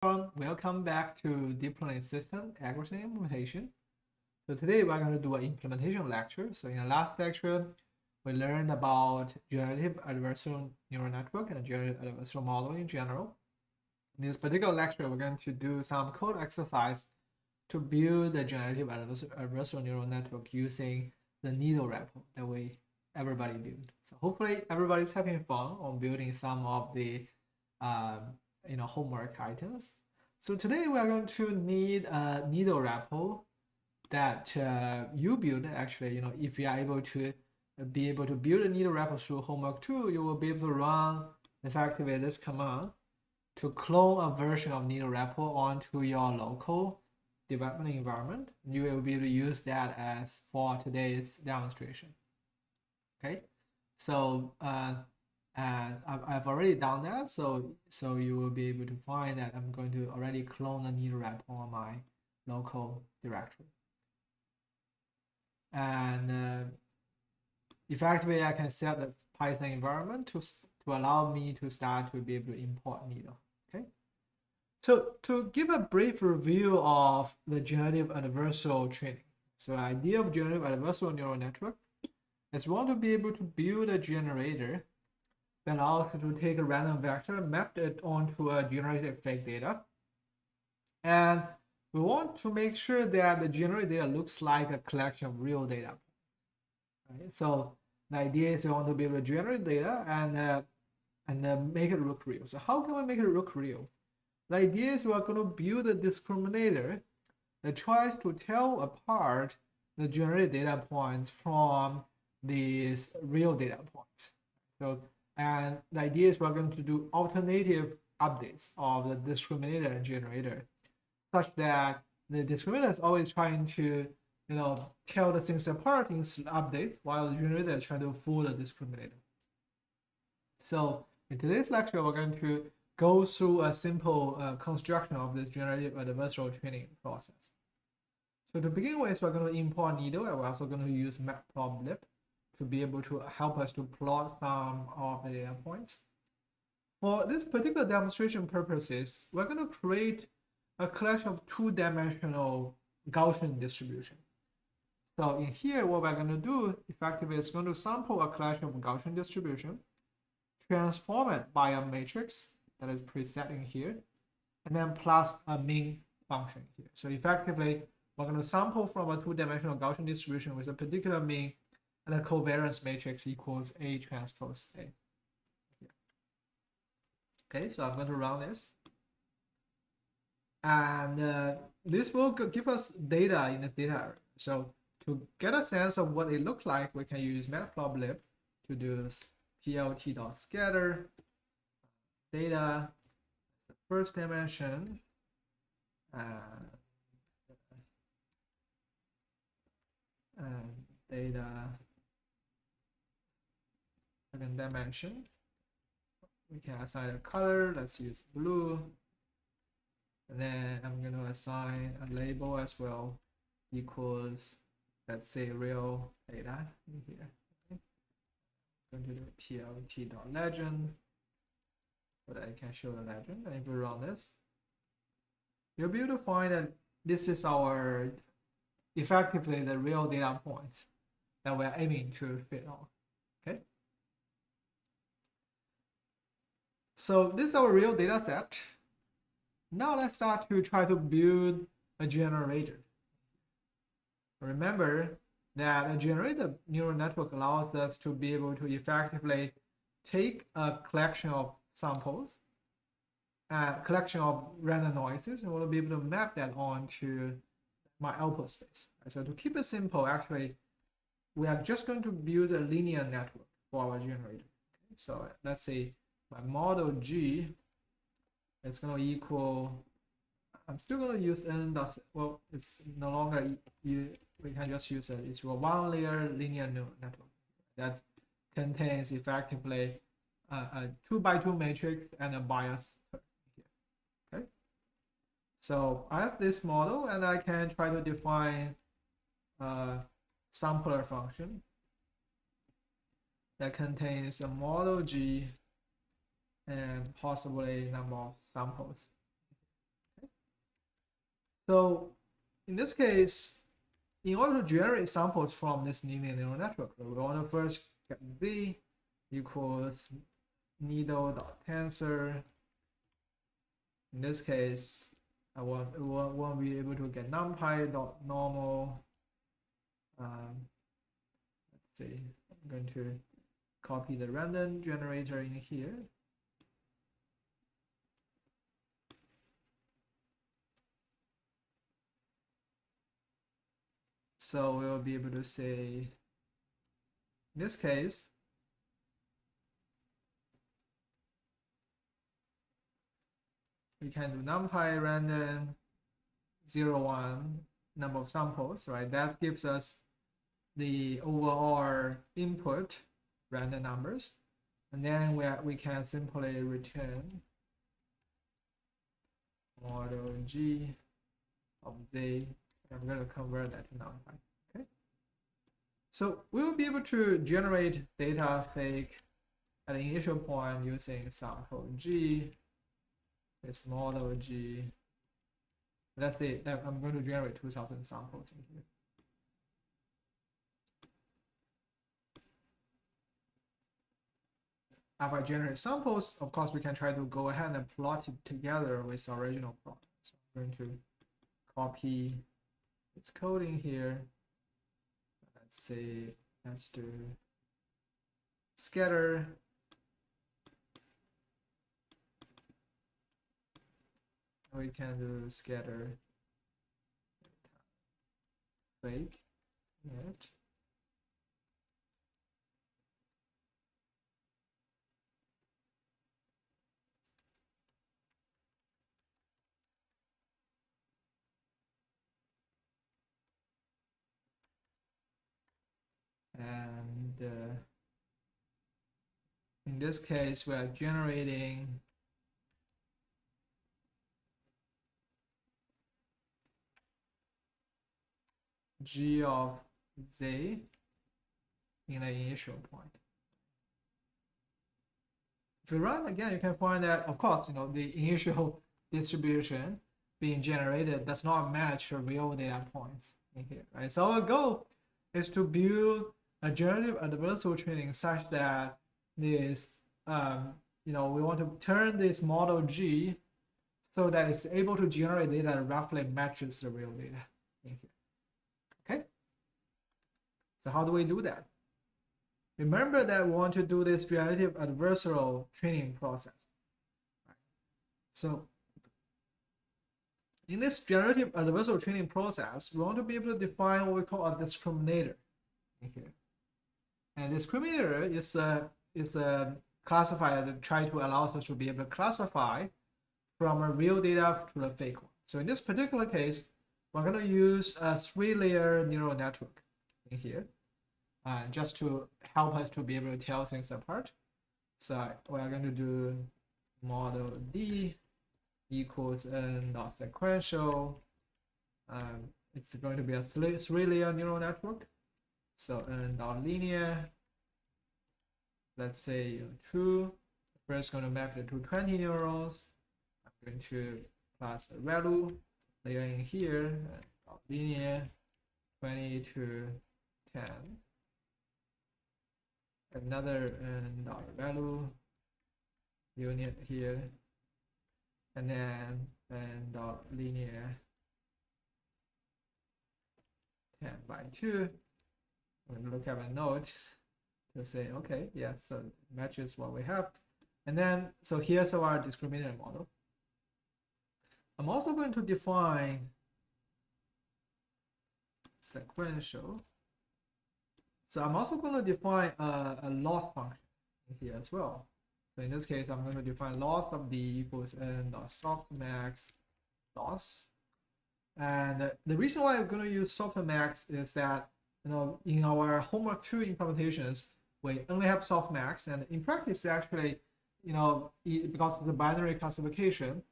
Welcome back to Deep Learning System Accuracy and Implementation. So today we're going to do an implementation lecture. So in the last lecture, we learned about generative adversarial neural network and generative adversarial model in general. In this particular lecture, we're going to do some code exercise to build the generative adversarial neural network using the needle repo that everybody built. So hopefully everybody's having fun on building some of the homework items. So today we are going to need a needle repo that you build. Actually, if you are able to build a needle repo through homework 2, you will be able to run effectively this command to clone a version of needle repo onto your local development environment. You will be able to use that as for today's demonstration. Okay, so and I've already done that, so you will be able to find that I'm going to already clone a needle repo on my local directory. And effectively, I can set the Python environment to allow me to start to be able to import needle. Okay. So to give a brief review of the generative adversarial training. So the idea of generative adversarial neural network is we want to be able to build a generator that allows you to take a random vector, map it onto a generated fake data. And we want to make sure that the generated data looks like a collection of real data. Right? So the idea is we want to be able to generate data and make it look real. So how can we make it look real? The idea is we're going to build a discriminator that tries to tell apart the generated data points from these real data points. And the idea is we're going to do alternative updates of the discriminator and generator, such that the discriminator is always trying to tell the things apart in updates, while the generator is trying to fool the discriminator. So in today's lecture, we're going to go through a simple construction of this generative adversarial training process. So to begin with, we're going to import needle, and we're also going to use matplotlib to be able to help us to plot some of the data points. For this particular demonstration purposes, we're going to create a collection of two-dimensional Gaussian distribution. So in here, what we're going to do effectively is going to sample a collection of Gaussian distribution, transform it by a matrix that is preset in here, and then plus a mean function here. So effectively, we're going to sample from a two-dimensional Gaussian distribution with a particular mean, and the covariance matrix equals A transpose A. Okay, so I'm going to run this. And this will give us data in this data area. So to get a sense of what it looks like, we can use matplotlib to do this plt.scatter data, the first dimension, and data second dimension. We can assign a color. Let's use blue. And then I'm going to assign a label as well, equals, let's say, real data in here. Okay. I'm going to do plt.legend so that I can show the legend. And if we run this, you'll be able to find that this is our effectively the real data points that we're aiming to fit on. Okay. So this is our real data set. Now let's start to try to build a generator. Remember that a generated neural network allows us to be able to effectively take a collection of samples, a collection of random noises, and we'll be able to map that onto my output space. So to keep it simple, actually, we are just going to build a linear network for our generator. Okay, so let's say my model G is going to equal, I'm still going to use n dot, well, it's no longer, we can just use it. It's a one layer linear neural network that contains effectively a 2x2 matrix and a bias here. Okay. So I have this model, and I can try to define a sampler function that contains a model G and possibly a number of samples. So in this case, in order to generate samples from this linear neural network, we want to first get z equals needle.tensor. In this case, I want to be able to get numpy.normal. Let's see, I'm going to copy the random generator in here. So we'll be able to say, in this case, we can do numpy random 0, 1 number of samples, right? That gives us the overall input random numbers. And then we can simply return model G of Z. I'm going to convert that to numpy. Okay. So we will be able to generate data fake at the initial point using sample G, this model G. Let's say that I'm going to generate 2,000 samples in here. After I generate samples, of course, we can try to go ahead and plot it together with the original plot. So I'm going to copy its coding here. Let's say let's do scatter. We can do scatter fake. Right. And in this case, we are generating G of Z in the initial point. If you run again, you can find that, of course, the initial distribution being generated does not match the real data points in here, right? So our goal is to build a generative adversarial training such that this, we want to turn this model G so that it's able to generate data that roughly matches the real data in here. Okay. So how do we do that? Remember that we want to do this generative adversarial training process. Right. So in this generative adversarial training process, we want to be able to define what we call a discriminator in here. And discriminator is a classifier that tries to allow us to be able to classify from a real data to a fake one. So in this particular case, we're going to use a 3-layer neural network in here, just to help us to be able to tell things apart. So we're going to do model D equals n dot sequential. It's going to be a 3-layer neural network. So n dot linear. Let's say true. First, going to map it to 20 neurons. I'm going to pass a value layer in here. Linear 20 to 10. Another dot value unit here, and then dot linear 10 by 2. I'm going to look at my note to say, okay, yeah, so it matches what we have. And then, so here's our discriminator model. I'm also going to define sequential. So I'm also going to define a loss function here as well. So in this case, I'm going to define loss of D equals n dot softmax loss. And the reason why I'm going to use softmax is that, in our homework 2 implementations, we only have softmax, and in practice, actually, because of the binary classification,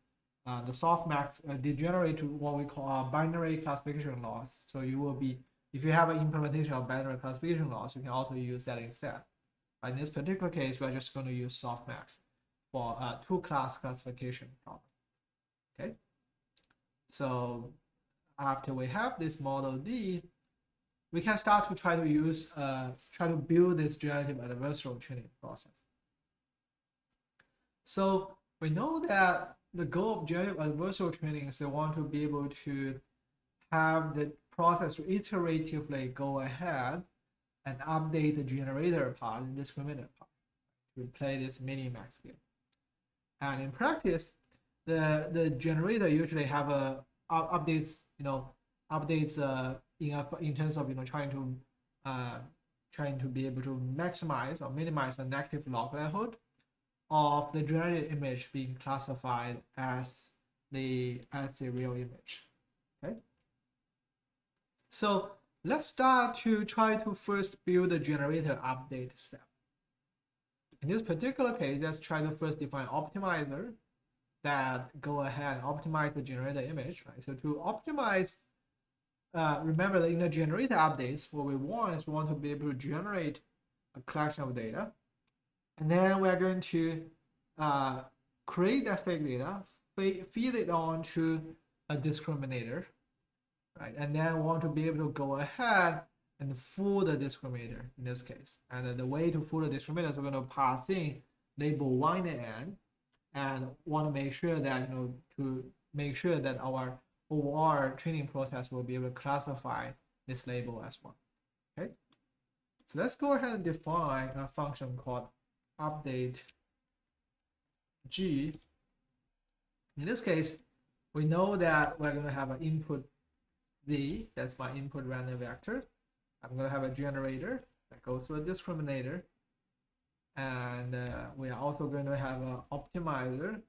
the softmax degenerate to what we call a binary classification loss. So you will be, if you have an implementation of binary classification loss, you can also use that instead. In this particular case, we're just going to use softmax for a 2-class classification problem. Okay, so after we have this model D, we can start to try to build this generative adversarial training process. So we know that the goal of generative adversarial training is they want to be able to have the process to iteratively go ahead and update the generator part and discriminator part to play this mini-max game. And in practice, the generator usually have updates, in terms of trying to be able to maximize or minimize the negative likelihood of the generated image being classified as the real image. Okay. So let's start to try to first build the generator update step. In this particular case, let's try to first define optimizer that go ahead and optimize the generator image, right? So to optimize, remember that in the generator updates, what we want is we want to be able to generate a collection of data, and then we're going to create that fake data, feed it onto a discriminator, right? And then we want to be able to go ahead and fool the discriminator in this case. And the way to fool the discriminator is we're going to pass in label 1 and n, and want to make sure that our overall training process will be able to classify this label as 1. Okay. So let's go ahead and define a function called update G. In this case, we know that we're going to have an input Z, that's my input random vector. I'm going to have a generator that goes to a discriminator, and we are also going to have an optimizer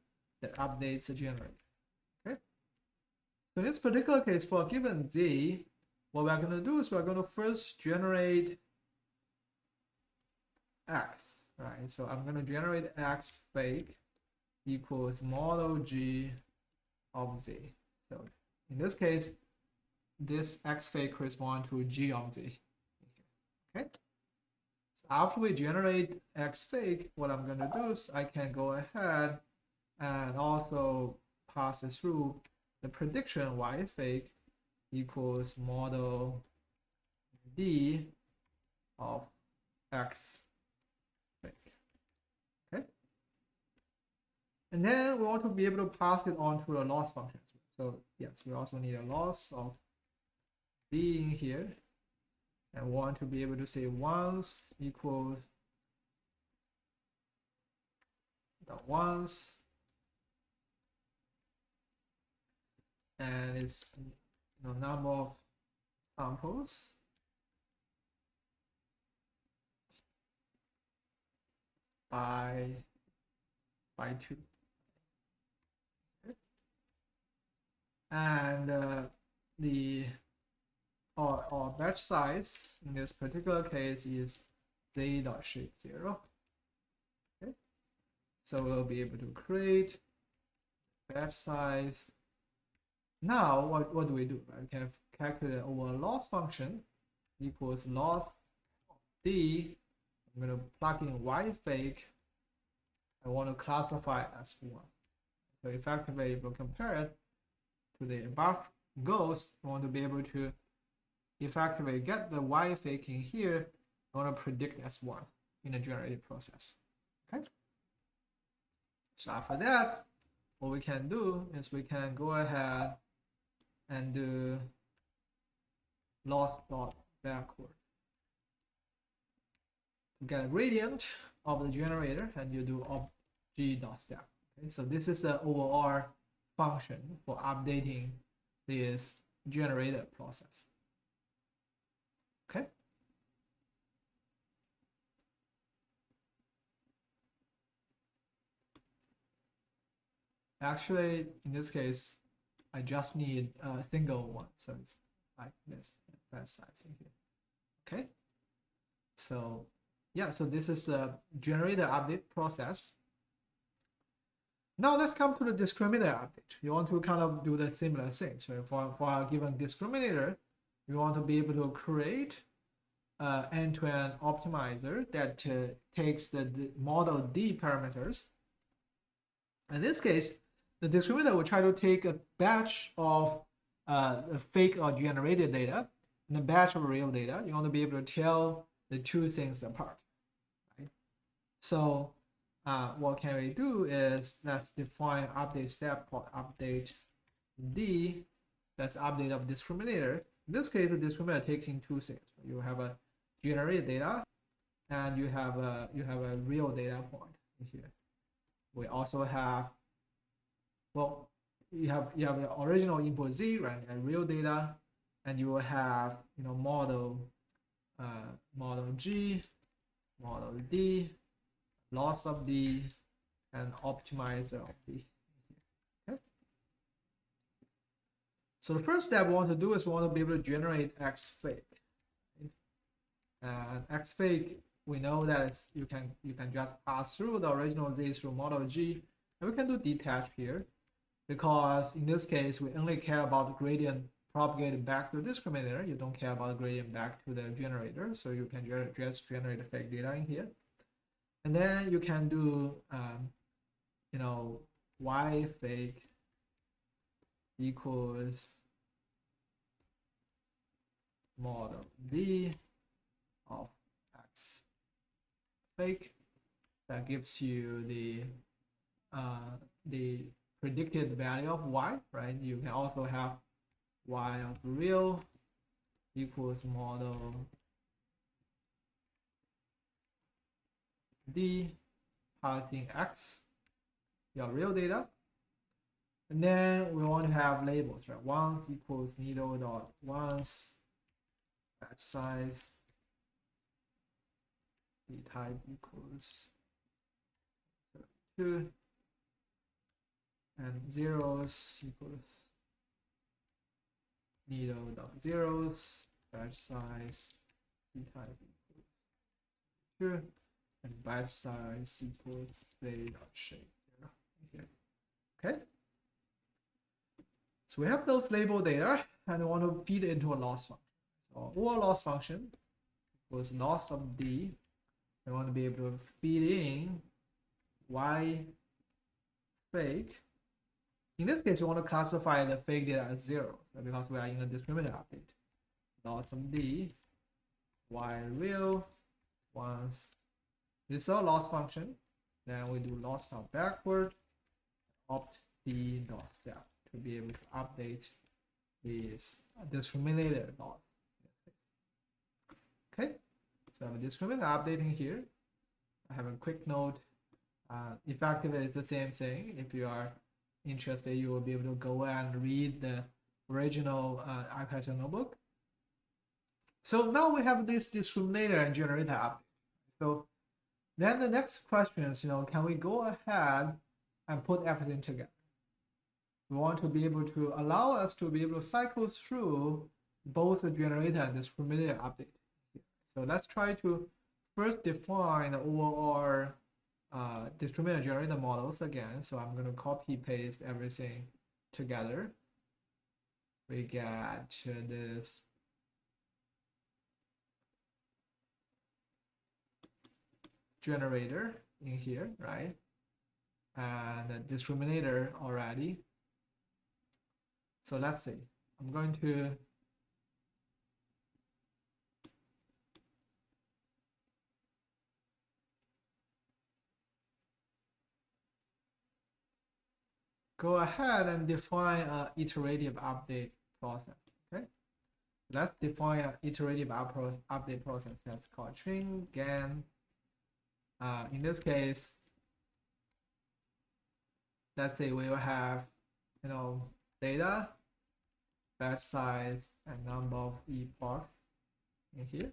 that updates the generator. Okay. So in this particular case, for a given Z, what we're going to do is we're going to first generate X, right? So I'm going to generate X fake equals model G of Z. So in this case, this X fake corresponds to G of Z. Okay. So after we generate X fake, what I'm going to do is I can go ahead and also pass it through the prediction Y fake equals model D of X fake. Okay. And then we want to be able to pass it on to a loss function. So yes, we also need a loss of D in here, and want to be able to say once equals the once, and it's number of samples by 2. Okay. And the our batch size in this particular case is z.shape0. Okay. So we'll be able to create batch size. Now what do we do? I can calculate over loss function equals loss of D. I'm going to plug in Y fake. I want to classify as 1. So effectively, if we compare it to the above goals, we want to be able to effectively get the Y fake in here. I want to predict as 1 in the generative process. Okay. So after that, what we can do is we can go ahead and do loss.backward to get a gradient of the generator, and you do g.step. Okay, so this is the overall function for updating this generator process. Okay. Actually, in this case, I just need a single one, so it's like this, that size in here. Okay. So yeah, so this is the generator update process. Now let's come to the discriminator update. You want to kind of do the similar thing. So for a given discriminator, you want to be able to create an end-to-end optimizer that takes the model D parameters. In this case, the discriminator will try to take a batch of a fake or generated data and a batch of real data, you want to be able to tell the two things apart. Right? So what can we do is let's define update step called update D. That's update of discriminator. In this case, the discriminator takes in two things. You have a generated data, and you have a real data point here. We also have, well, you have the original input Z, right, and real data, and you will have model G, model D, loss of D, and optimizer of D. Okay. So the first step we want to do is we want to be able to generate X fake. And X fake, we know that you can just pass through the original Z through model G, and we can do detach here, because in this case we only care about the gradient propagated back to the discriminator. You don't care about the gradient back to the generator, so you can just generate the fake data in here. And then you can do Y fake equals model D of X fake. That gives you the predicted value of Y, right? You can also have Y of real equals model D passing X, your real data. And then we want to have labels, right? Once equals needle dot once, batch size, D type equals 2, and zeros equals needle dot zeros, batch size, D type equals 2, and batch size equals day dot shape 0 here. Okay. So we have those label data, and we want to feed it into a loss function. So our loss function was loss of D. We want to be able to feed in Y fake. In this case, we want to classify the fake data as 0, because we are in a discriminator update. Loss of D, Y real, once. This is our loss function. Then we do loss dot backward, opt D dot step to be able to update this discriminator loss. Okay, so I have a discriminator updating here. I have a quick note. Effectively, it's the same thing. If you are interested, you will be able to go and read the original architecture notebook. So now we have this discriminator and generator update. So then the next question is, can we go ahead and put everything together? We want to be able to allow us to be able to cycle through both the generator and discriminator update. So let's try to first define the overall discriminator generator models again. So I'm going to copy paste everything together. We get this generator in here, right? And the discriminator already. So let's see. I'm going to go ahead and define an iterative update process. Okay, let's define an iterative update process that's called string GAN. In this case, let's say we will have data, batch size, and number of epochs in here.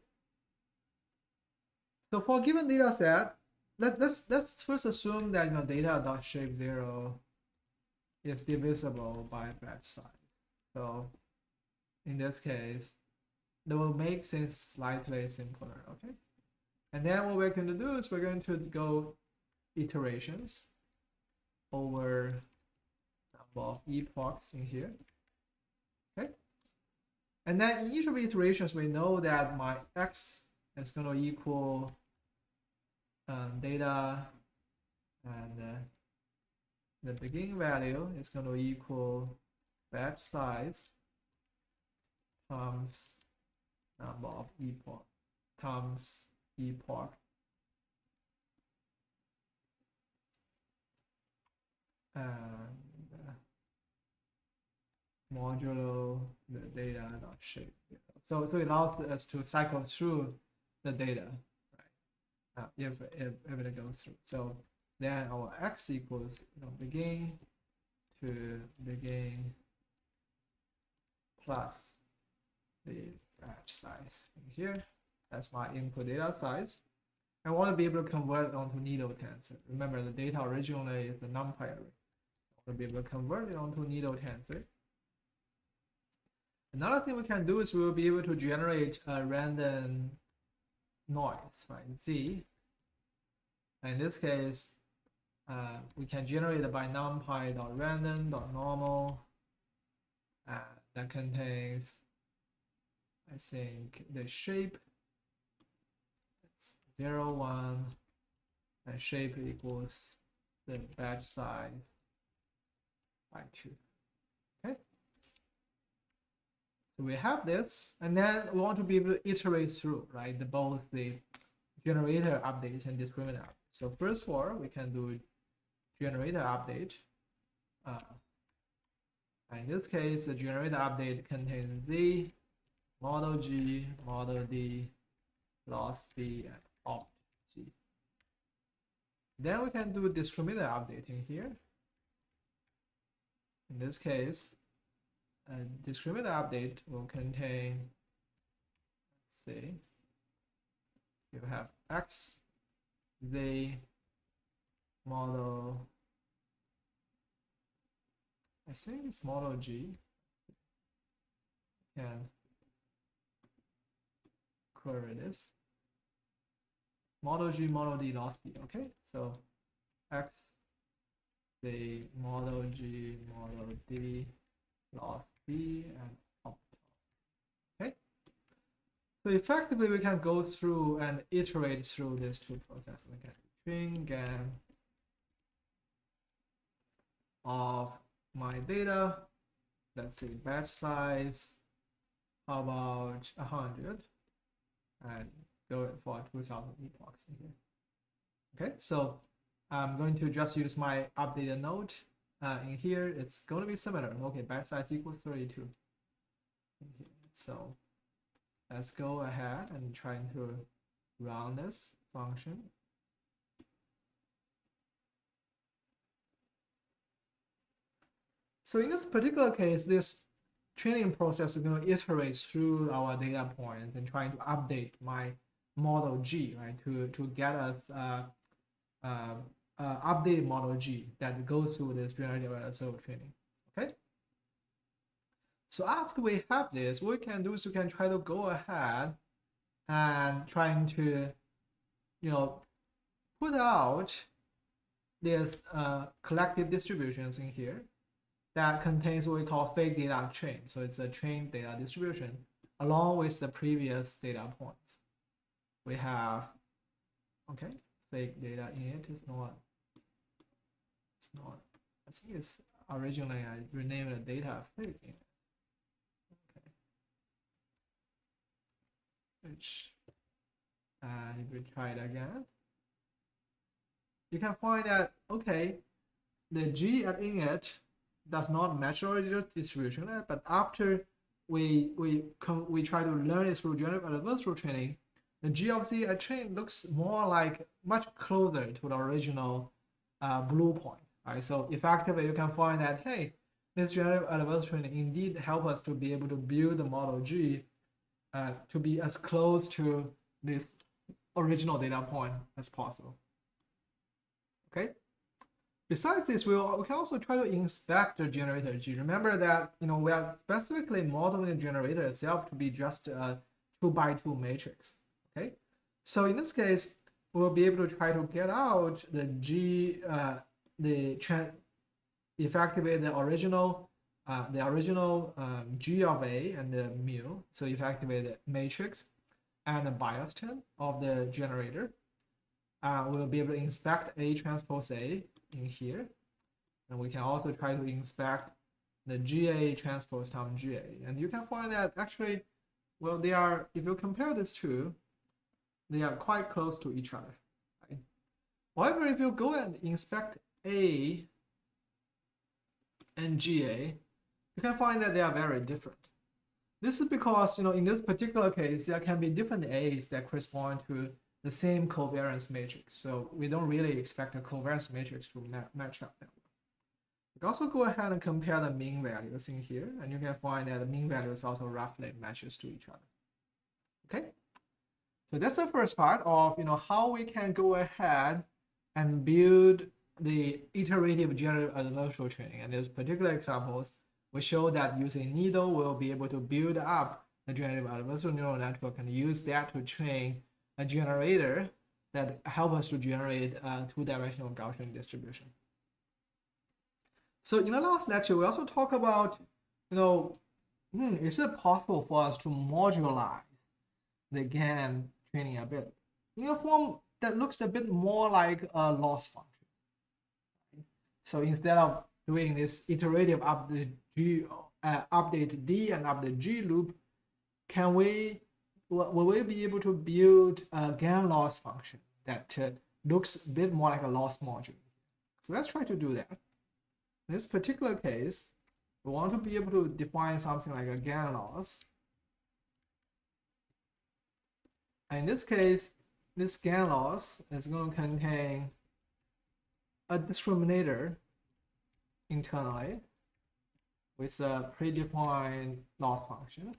So for a given data set, let's first assume that data.shape 0 is divisible by batch size. So in this case, that will make things slightly simpler. Okay, and then what we're going to do is we're going to go iterations over number of epochs in here. Okay, and then in each of the iterations, we know that my x is going to equal data, and the beginning value is going to equal batch size, times number of epoch times epoch and modulo the data dot shape. So it allows us to cycle through the data, right? If it goes through. So then our x equals begin to begin plus the batch size in here. That's my input data size. I want to be able to convert it onto needle tensor. Remember, the data originally is the numpy array. I want to be able to convert it onto needle tensor. Another thing we can do is we will be able to generate a random noise, right? Z. In this case, we can generate it by numpy.random.normal. That contains, I think, the shape. It's 0, 1, and shape equals the batch size by 2. Okay. So we have this, and then we want to be able to iterate through, right? Both the generator updates and discriminator updates. So first of all, we can do generator update. In this case, the generator update contains Z, model G, model D, loss D, and opt G. Then we can do discriminator updating here. In this case, a discriminator update will contain, let's say, you have X, Z, model, I think it's model G, can query this. Model G, model D, loss D, okay? So X, Z, model G, model D, loss D, and opt. Okay? So effectively, we can go through and iterate through these two processes. We can train GAN of my data, let's say batch size, how about 100, and go for 2000 epochs in here. Okay, so I'm going to just use my updated node in here. It's going to be similar. Okay, batch size equals 32. So let's go ahead and try to run this function. So in this particular case, this training process is going to iterate through our data points and trying to update my model G, right, to get us updated model G that goes through this generative adversarial training. Okay. So after we have this, what we can do is we can try to go ahead and trying to, put out this collective distributions in here that contains what we call fake data chain. So it's a chain data distribution along with the previous data points. We have, okay, fake data in it is not, I think it's originally I renamed the data fake in it. Okay. Which, if we try it again, you can find that, okay, the G at init does not match the original distribution, but after we try to learn it through generative adversarial training, the G of Z at chain looks more like much closer to the original blue point. Right? So effectively, you can find that, hey, this generative adversarial training indeed help us to be able to build the model G to be as close to this original data point as possible. Okay. Besides this, we can also try to inspect the generator G. Remember that we are specifically modeling the generator itself to be just a 2x2 matrix. Okay, so in this case, we'll be able to try to get out the G, effectively the original G of A and the mu. So effectively the matrix and the bias term of the generator. We'll be able to inspect A transpose A in here, and we can also try to inspect the GA transpose times GA. And you can find that actually, well, they are, if you compare these two, they are quite close to each other. Right? However, if you go and inspect A and GA, you can find that they are very different. This is because, in this particular case, there can be different A's that correspond to the same covariance matrix. So we don't really expect a covariance matrix to match up that way. You can also go ahead and compare the mean values in here, and you can find that the mean values also roughly matches to each other. Okay, so that's the first part of how we can go ahead and build the iterative generative adversarial training. And there's particular examples we show that using needle we'll be able to build up the generative adversarial neural network and use that to train a generator that help us to generate a two-dimensional Gaussian distribution. So in the last lecture, we also talked about, is it possible for us to modularize the GAN training ability in a form that looks a bit more like a loss function? So instead of doing this iterative update D and update G loop, will we be able to build a GAN loss function that looks a bit more like a loss module? So let's try to do that. In this particular case, we want to be able to define something like a GAN loss. And in this case, this GAN loss is going to contain a discriminator internally with a predefined loss function.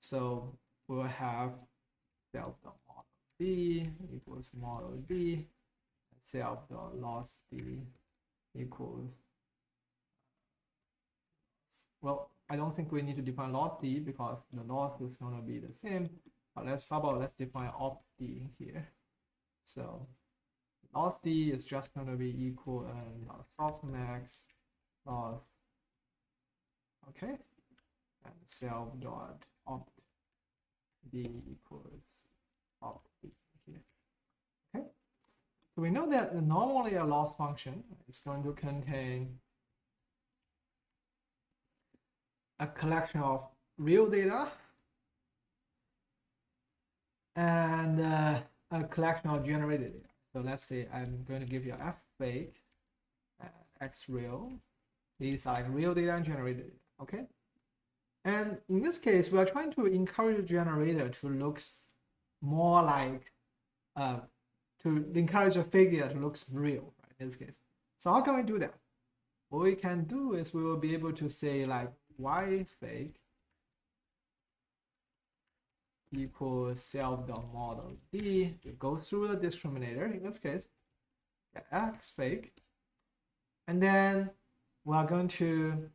So we'll have self.model D equals model D, self.loss D equals, well, I don't think we need to define loss D because the loss is going to be the same. But let's define opt D in here. So loss D is just going to be equal and softmax loss, okay, and self.opt D equals opt D here. Okay, so we know that normally a loss function is going to contain a collection of real data and a collection of generated data. So let's say I'm going to give you f fake, x real. These are like real data and generated data, okay? And in this case, we are trying to encourage the generator to look more like, to encourage a fake data to look real, right, in this case. So how can we do that? What we can do is we will be able to say like y fake equals self.model D. We go through the discriminator in this case, x fake, and then we are going to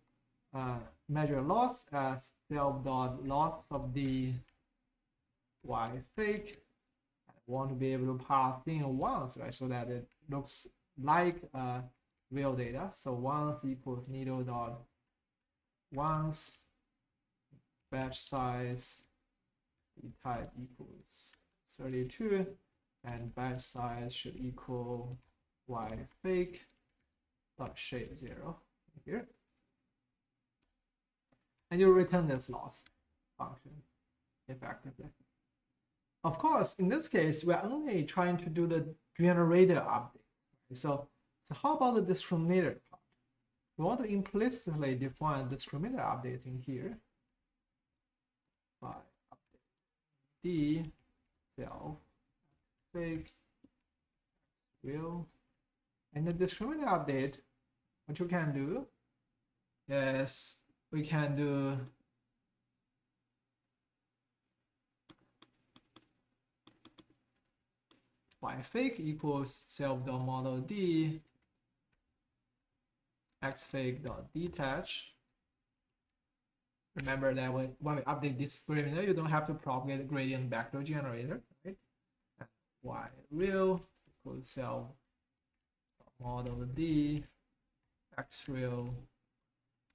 measure loss as self.loss of the y fake. I want to be able to pass in once, right, so that it looks like real data. So once equals needle dot once, batch size type equals 32, and batch size should equal y fake dot shape 0 here, and you return this loss function effectively. Of course, in this case, we're only trying to do the generator update. So how about the discriminator part? We want to implicitly define discriminator update in here by update D self fake real, and the discriminator update, what you can do is we can do y fake equals self.model D x fake dot detach. Remember that when we update this discriminator, you don't have to propagate the gradient back to the generator, right? And y real equals self.model D x real,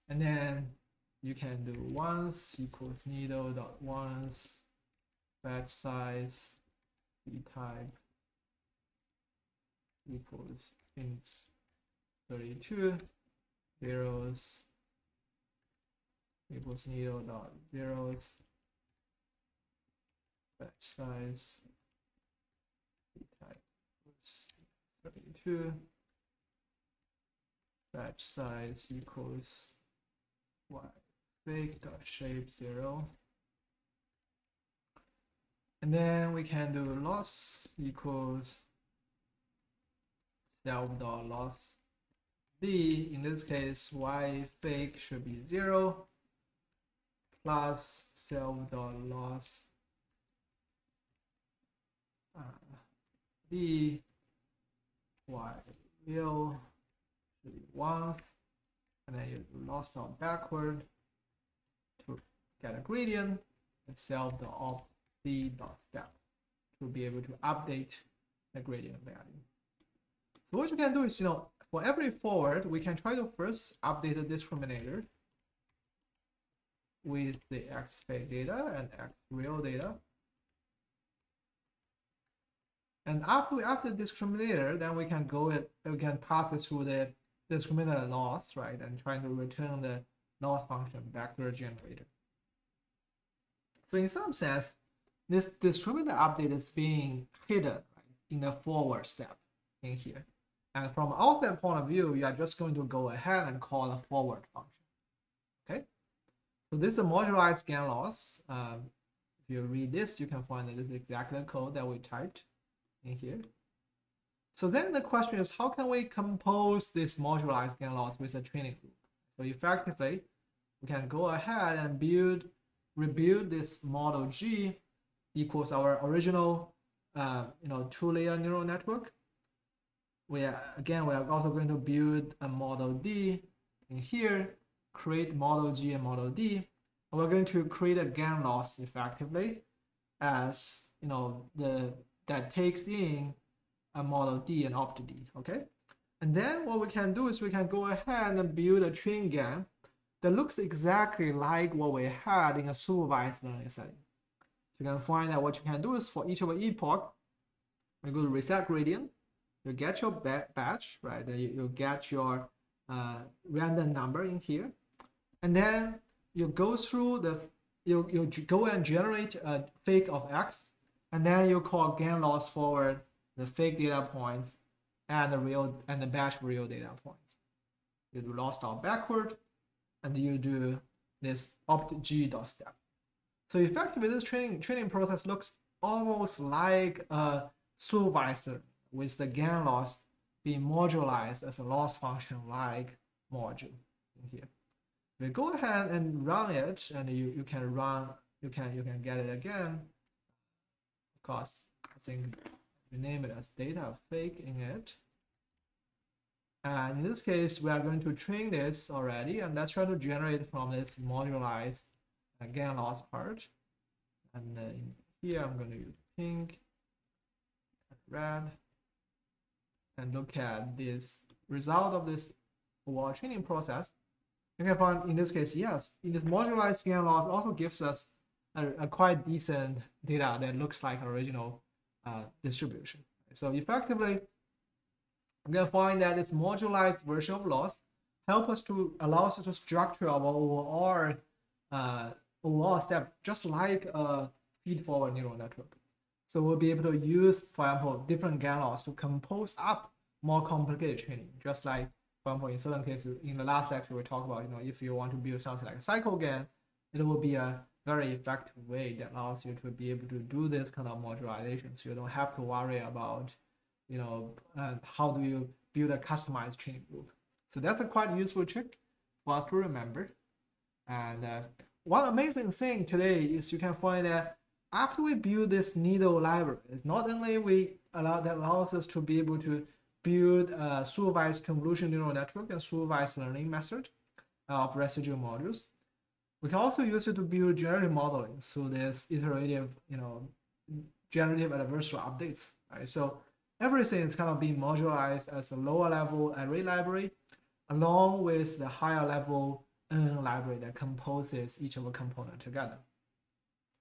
and then you can do once equals needle dot once batch size b type equals int 32 zeros equals needle dot zeros batch size type 32 batch size equals y fake dot shape 0, and then we can do loss equals self dot loss d. In this case, y fake should be 0 plus self dot loss d y real should be 1, and then you loss dot backward to get a gradient, and self dot opt d dot step to be able to update the gradient value. So what you can do is, for every forward, we can try to first update the discriminator with the x fake data and x real data. And after the discriminator, then we can pass it through the discriminator loss, right, and try to return the loss function back to the generator. So in some sense, this discriminator update is being hidden, right, in the forward step in here. And from our point of view, you are just going to go ahead and call the forward function. Okay. So this is a modularized GAN loss. If you read this, you can find that this is exactly the code that we typed in here. So then the question is, how can we compose this modularized GAN loss with a training group? So effectively, we can go ahead and rebuild this model G equals our original, 2-layer neural network. We are also going to build a model D in here, create model G and model D, and we're going to create a GAN loss effectively as that takes in a model D and opt D. Okay, and then what we can do is we can go ahead and build a train GAN that looks exactly like what we had in a supervised learning setting. You can find that what you can do is for each of the epoch, we go to reset gradient. You get your batch, right? You get your random number in here, and then you go through you go and generate a fake of x, and then you call GAN loss forward the fake data points and the batch real data points. You do loss dot backward, and you do this opt g dot step. So effectively, this training process looks almost like a supervisor, with the GAN loss being modularized as a loss function like module in here. We go ahead and run it, and you can get it again. Of course, I think we name it as data fake in it. And in this case, we are going to train this already, and let's try to generate from this modularized GAN loss part. And in here, I'm going to use pink and red, and look at this result of this overall training process. You can find in this case, yes, in this modularized GAN loss also gives us a quite decent data that looks like original distribution. So effectively, we can find that this modularized version of loss allows us to structure our overall step just like a feed-forward neural network. So we'll be able to use, for example, different GAN loss to compose up more complicated training. Just like, for example, in certain cases, in the last lecture, we talked about, if you want to build something like a cycle GAN, it will be a very effective way that allows you to be able to do this kind of modularization. So you don't have to worry about, how do you build a customized training group. So that's a quite useful trick for us to remember. And one amazing thing today is you can find that after we build this needle library, not only allows us to be able to build a supervised convolution neural network and supervised learning method of residual modules, we can also use it to build generative modeling through this iterative, generative adversarial updates. Right? So everything is kind of being modularized as a lower level array library, along with the higher level library that composes each of the components together.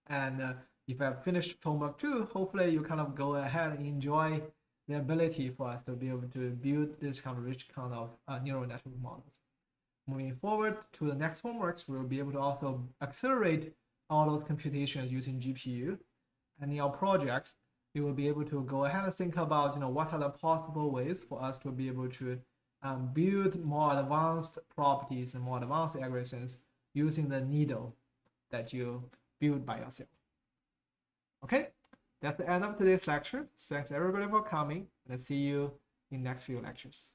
And if I've finished homework 2, hopefully you kind of go ahead and enjoy the ability for us to be able to build this kind of rich kind of neural network models. moving forward to the next homeworks, we'll be able to also accelerate all those computations using GPU. And in our projects, we will be able to go ahead and think about, what are the possible ways for us to be able to build more advanced properties and more advanced algorithms using the needle that you build by yourself. Okay, that's the end of today's lecture. Thanks everybody for coming, and I'll see you in next few lectures.